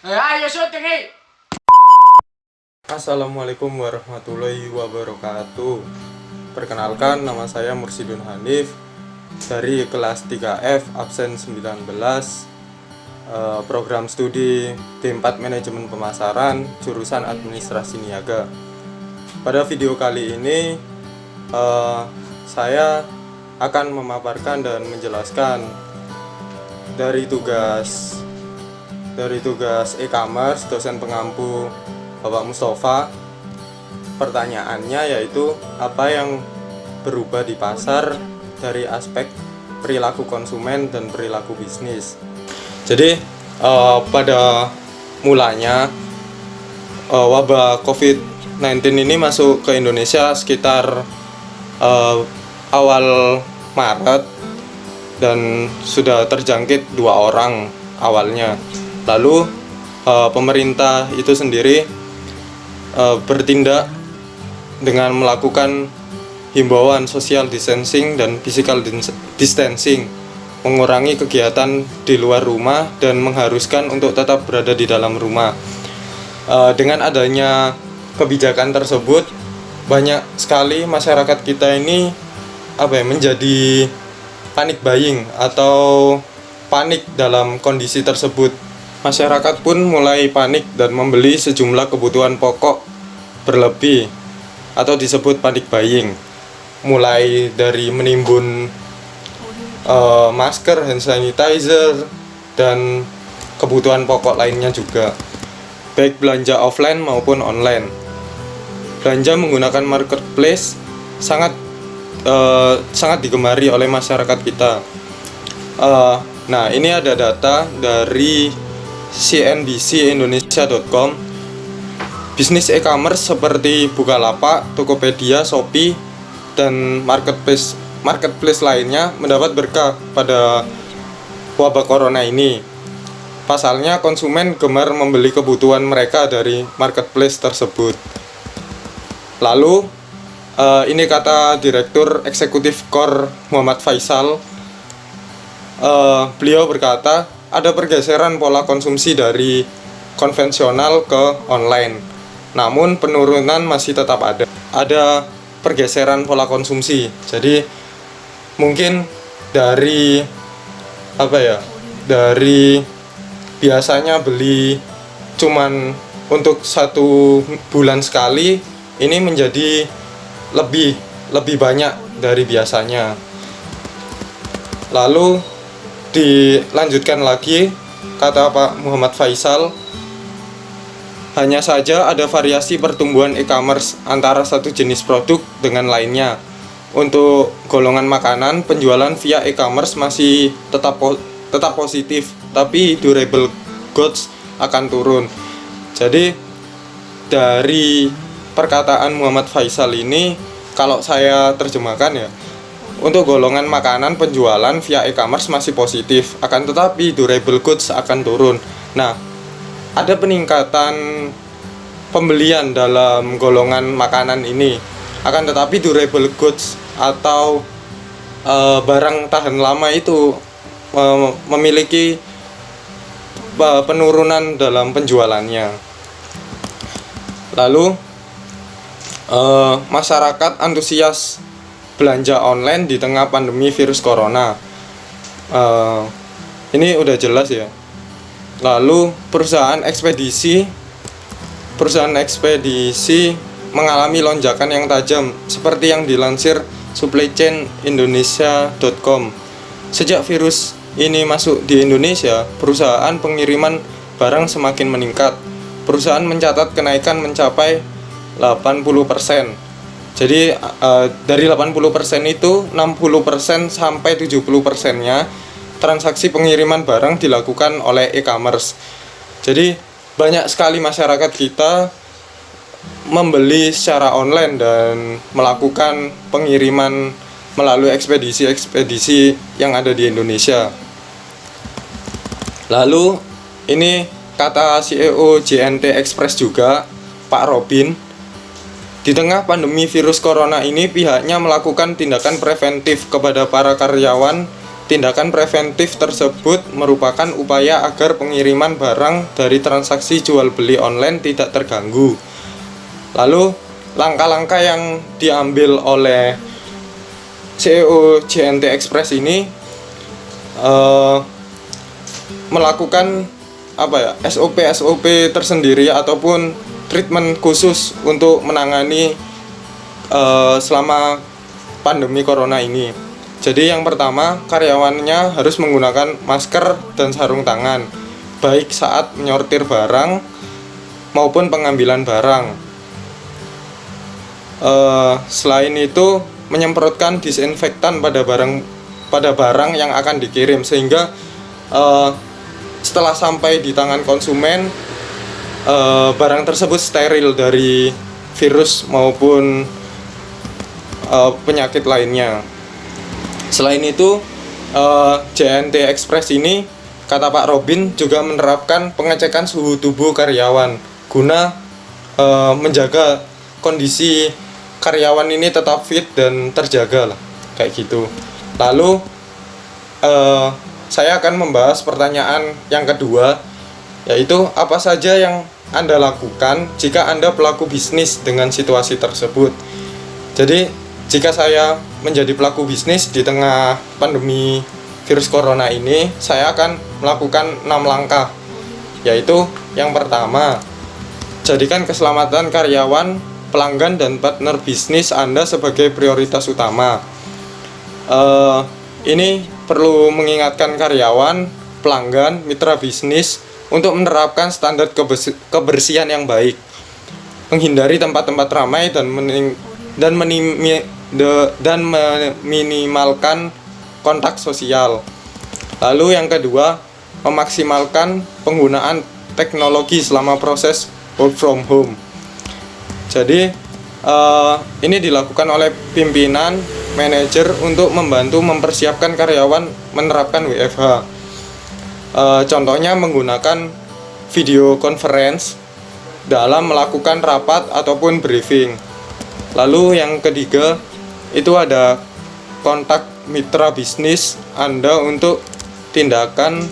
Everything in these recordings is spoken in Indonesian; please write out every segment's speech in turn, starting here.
Ayo syuting nih. Assalamualaikum warahmatullahi wabarakatuh. Perkenalkan, nama saya Mursidun Hanif dari kelas 3F absen 19, program studi D4 Manajemen Pemasaran, jurusan Administrasi Niaga. Pada video kali ini saya akan memaparkan dan menjelaskan dari tugas e-commerce dosen pengampu Bapak Mustafa. Pertanyaannya yaitu apa yang berubah di pasar dari aspek perilaku konsumen dan perilaku bisnis. Jadi pada mulanya wabah COVID-19 ini masuk ke Indonesia sekitar awal Maret dan sudah terjangkit 2 orang awalnya. Lalu pemerintah itu sendiri bertindak dengan melakukan himbauan social distancing dan physical distancing, mengurangi kegiatan di luar rumah dan mengharuskan untuk tetap berada di dalam rumah. Dengan adanya kebijakan tersebut, banyak sekali masyarakat kita ini menjadi panic buying atau panik dalam kondisi tersebut. Masyarakat pun mulai panik dan membeli sejumlah kebutuhan pokok berlebih atau disebut panic buying, mulai dari menimbun masker, hand sanitizer, dan kebutuhan pokok lainnya juga, baik belanja offline maupun online. Belanja menggunakan marketplace sangat digemari oleh masyarakat kita. Nah, ini ada data dari cnbcindonesia.com. Bisnis e-commerce seperti Bukalapak, Tokopedia, Shopee, dan marketplace lainnya mendapat berkah pada wabah corona ini. Pasalnya, konsumen gemar membeli kebutuhan mereka dari marketplace tersebut. Lalu, ini kata Direktur Eksekutif KOR Muhammad Faisal. Beliau berkata, ada pergeseran pola konsumsi dari konvensional ke online. Namun penurunan masih tetap ada. Ada pergeseran pola konsumsi. Jadi mungkin dari dari biasanya beli cuman untuk 1 bulan sekali, ini menjadi lebih banyak dari biasanya. Lalu dilanjutkan lagi, kata Pak Muhammad Faisal, hanya saja ada variasi pertumbuhan e-commerce antara satu jenis produk dengan lainnya. Untuk golongan makanan, penjualan via e-commerce masih tetap positif, tapi durable goods akan turun. Jadi dari perkataan Muhammad Faisal ini, kalau saya terjemahkan ya, untuk golongan makanan penjualan via e-commerce masih positif, akan tetapi durable goods akan turun. Nah, ada peningkatan pembelian dalam golongan makanan ini, akan tetapi durable goods atau barang tahan lama itu memiliki penurunan dalam penjualannya. Lalu masyarakat antusias belanja online di tengah pandemi virus corona. Ini udah jelas ya. Lalu perusahaan ekspedisi mengalami lonjakan yang tajam seperti yang dilansir supplychainindonesia.com. Sejak virus ini masuk di Indonesia, perusahaan pengiriman barang semakin meningkat. Perusahaan mencatat kenaikan mencapai 80%. Jadi dari 80% itu 60% sampai 70%-nya transaksi pengiriman barang dilakukan oleh e-commerce. Jadi banyak sekali masyarakat kita membeli secara online dan melakukan pengiriman melalui ekspedisi yang ada di Indonesia. Lalu ini kata CEO JNT Express juga, Pak Robin. Di tengah pandemi virus corona ini, pihaknya melakukan tindakan preventif kepada para karyawan Tindakan preventif tersebut merupakan upaya agar pengiriman barang dari transaksi jual beli online tidak terganggu. Lalu, langkah-langkah yang diambil oleh CEO JNT Express ini melakukan SOP tersendiri ataupun treatment khusus untuk menangani selama pandemi corona ini. Jadi yang pertama, karyawannya harus menggunakan masker dan sarung tangan, baik saat menyortir barang maupun pengambilan barang. Selain itu, menyemprotkan disinfektan pada barang yang akan dikirim, sehingga setelah sampai di tangan konsumen, barang tersebut steril dari virus maupun penyakit lainnya. Selain itu, JNT Express ini, kata Pak Robin, juga menerapkan pengecekan suhu tubuh karyawan guna menjaga kondisi karyawan ini tetap fit dan terjaga lah, kayak gitu. Lalu saya akan membahas pertanyaan yang kedua, yaitu apa saja yang Anda lakukan jika Anda pelaku bisnis dengan situasi tersebut. Jadi jika saya menjadi pelaku bisnis di tengah pandemi virus corona ini, saya akan melakukan 6 langkah. Yaitu yang pertama, jadikan keselamatan karyawan, pelanggan, dan partner bisnis Anda sebagai prioritas utama. Ini perlu mengingatkan karyawan, pelanggan, mitra bisnis untuk menerapkan standar kebersihan yang baik, menghindari tempat-tempat ramai dan meminimalkan kontak sosial. Lalu yang kedua, memaksimalkan penggunaan teknologi selama proses work from home. Jadi ini dilakukan oleh pimpinan, manajer untuk membantu mempersiapkan karyawan menerapkan WFH. Contohnya menggunakan video conference dalam melakukan rapat ataupun briefing. Lalu yang ketiga, itu ada kontak mitra bisnis Anda untuk tindakan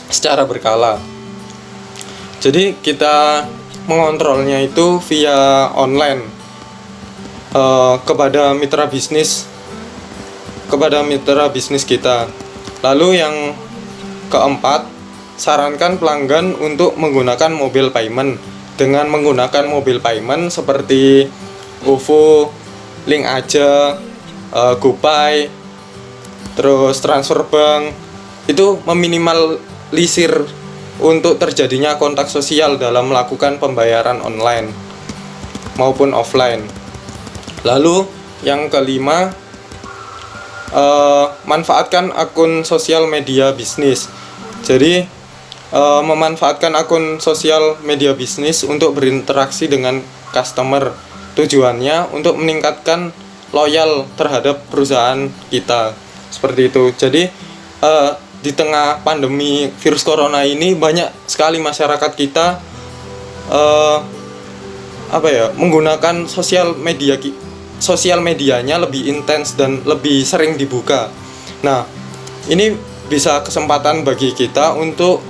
secara berkala. Jadi kita mengontrolnya itu via online kepada mitra bisnis kita. Lalu yang keempat, sarankan pelanggan untuk menggunakan mobile payment. Dengan menggunakan mobile payment seperti OVO, Link Aja, GoPay, terus transfer bank, itu meminimalisir untuk terjadinya kontak sosial dalam melakukan pembayaran online maupun offline. Lalu yang kelima, manfaatkan akun sosial media bisnis. Jadi memanfaatkan akun sosial media bisnis untuk berinteraksi dengan customer. Tujuannya untuk meningkatkan loyal terhadap perusahaan kita, seperti itu. Jadi di tengah pandemi virus corona ini, banyak sekali masyarakat kita menggunakan sosial medianya lebih intens dan lebih sering dibuka. Nah, ini bisa kesempatan bagi kita untuk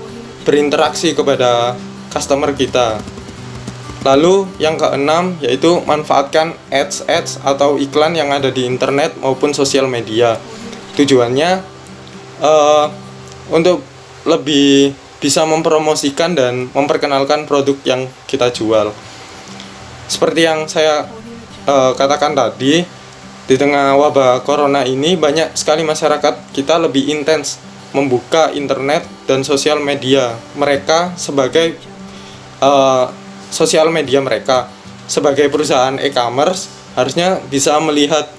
berinteraksi kepada customer kita. Lalu yang keenam, yaitu manfaatkan ads atau iklan yang ada di internet maupun sosial media. Tujuannya untuk lebih bisa mempromosikan dan memperkenalkan produk yang kita jual. Seperti yang saya katakan tadi, di tengah wabah corona ini banyak sekali masyarakat kita lebih intens membuka internet dan sosial media mereka sebagai sebagai perusahaan e-commerce, harusnya bisa melihat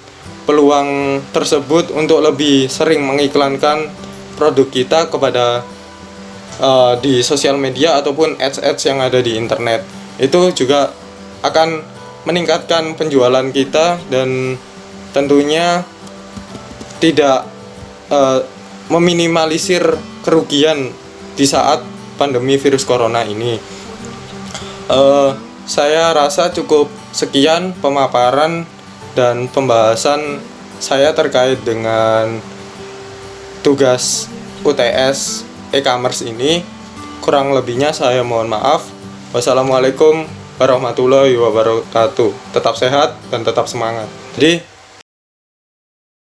peluang tersebut untuk lebih sering mengiklankan produk kita kepada di sosial media ataupun ads yang ada di internet. Itu juga akan meningkatkan penjualan kita dan tentunya tidak meminimalisir kerugian di saat pandemi virus corona ini. Saya rasa cukup sekian pemaparan dan pembahasan saya terkait dengan tugas UTS e-commerce ini. Kurang lebihnya saya mohon maaf. Wassalamualaikum warahmatullahi wabarakatuh. Tetap sehat dan tetap semangat. Jadi